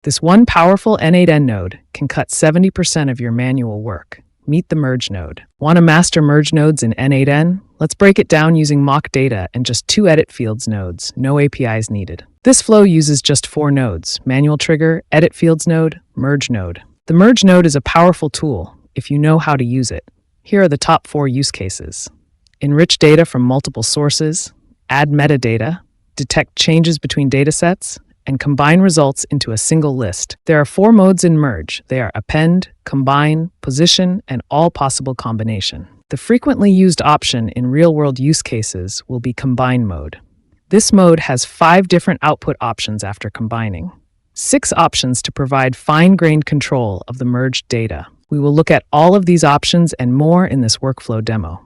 This one powerful n8n node can cut 70% of your manual work. Meet the merge node. Want to master merge nodes in n8n? Let's break it down using mock data and just 2 edit fields nodes, no APIs needed. This flow uses just 4 nodes: manual trigger, edit fields node, merge node. The merge node is a powerful tool if you know how to use it. Here are the top 4 use cases. Enrich data from multiple sources, add metadata, detect changes between datasets, and combine results into a single list. There are 4 modes in merge. They are append, combine, position, and all possible combination. The frequently used option in real-world use cases will be combine mode. This mode has 5 different output options after combining. 6 options to provide fine-grained control of the merged data. We will look at all of these options and more in this workflow demo.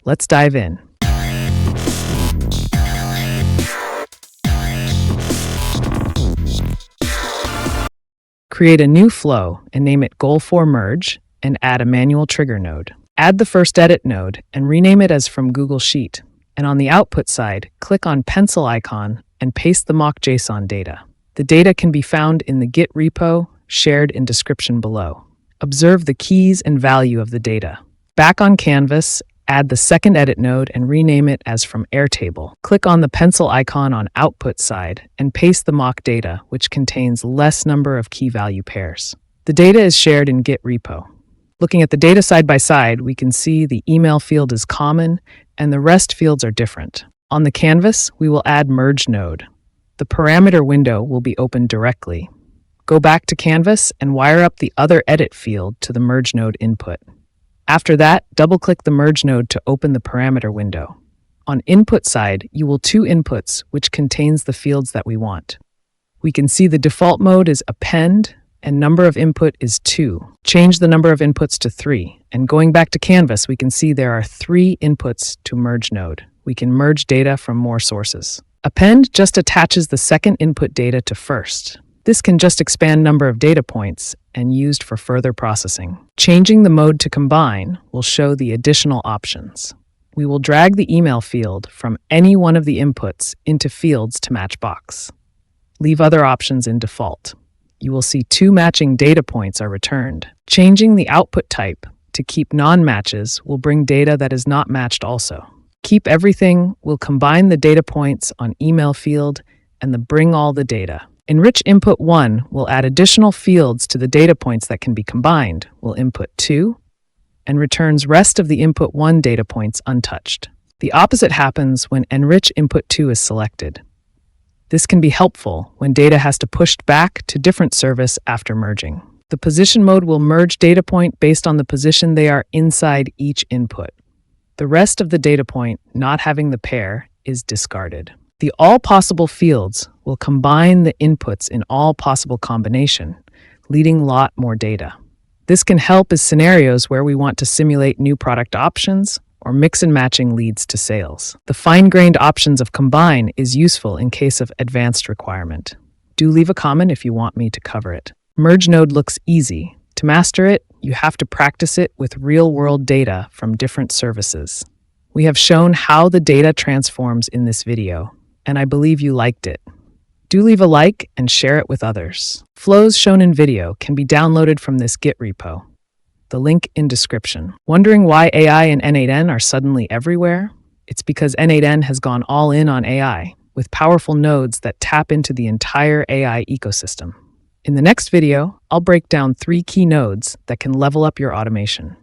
Let's dive in. Create a new flow and name it Goal for Merge and add a manual trigger node. Add the first edit node and rename it as from Google Sheet. And on the output side, click on pencil icon and paste the mock JSON data. The data can be found in the Git repo, shared in description below. Observe the keys and value of the data. Back on Canvas, add the second edit node and rename it as from Airtable. Click on the pencil icon on output side and paste the mock data, which contains less number of key value pairs. The data is shared in Git repo. Looking at the data side by side, we can see the email field is common and the rest fields are different. On the canvas, we will add merge node. The parameter window will be opened directly. Go back to Canvas and wire up the other edit field to the merge node input. After that, double-click the merge node to open the parameter window. On input side, you will 2 inputs, which contains the fields that we want. We can see the default mode is append, and number of input is 2. Change the number of inputs to 3. And going back to Canvas, we can see there are 3 inputs to merge node. We can merge data from more sources. Append just attaches the second input data to first. This can just expand number of data points and used for further processing. Changing the mode to combine will show the additional options. We will drag the email field from any one of the inputs into fields to match box. Leave other options in default. You will see 2 matching data points are returned. Changing the output type to keep non-matches will bring data that is not matched also. Keep everything will combine the data points on email field and the bring all the data. Enrich input 1 will add additional fields to the data points that can be combined, will input 2, and returns rest of the input 1 data points untouched. The opposite happens when enrich input 2 is selected. This can be helpful when data has to push back to different service after merging. The position mode will merge data point based on the position they are inside each input. The rest of the data point not having the pair is discarded. The all possible fields will combine the inputs in all possible combination, leading lot more data. This can help in scenarios where we want to simulate new product options or mix and matching leads to sales. The fine-grained options of combine is useful in case of advanced requirement. Do leave a comment if you want me to cover it. Merge node looks easy. To master it, you have to practice it with real-world data from different services. We have shown how the data transforms in this video, and I believe you liked it. Do leave a like and share it with others. Flows shown in video can be downloaded from this Git repo. The link in description. Wondering why AI and n8n are suddenly everywhere? It's because n8n has gone all in on AI, with powerful nodes that tap into the entire AI ecosystem. In the next video, I'll break down 3 key nodes that can level up your automation.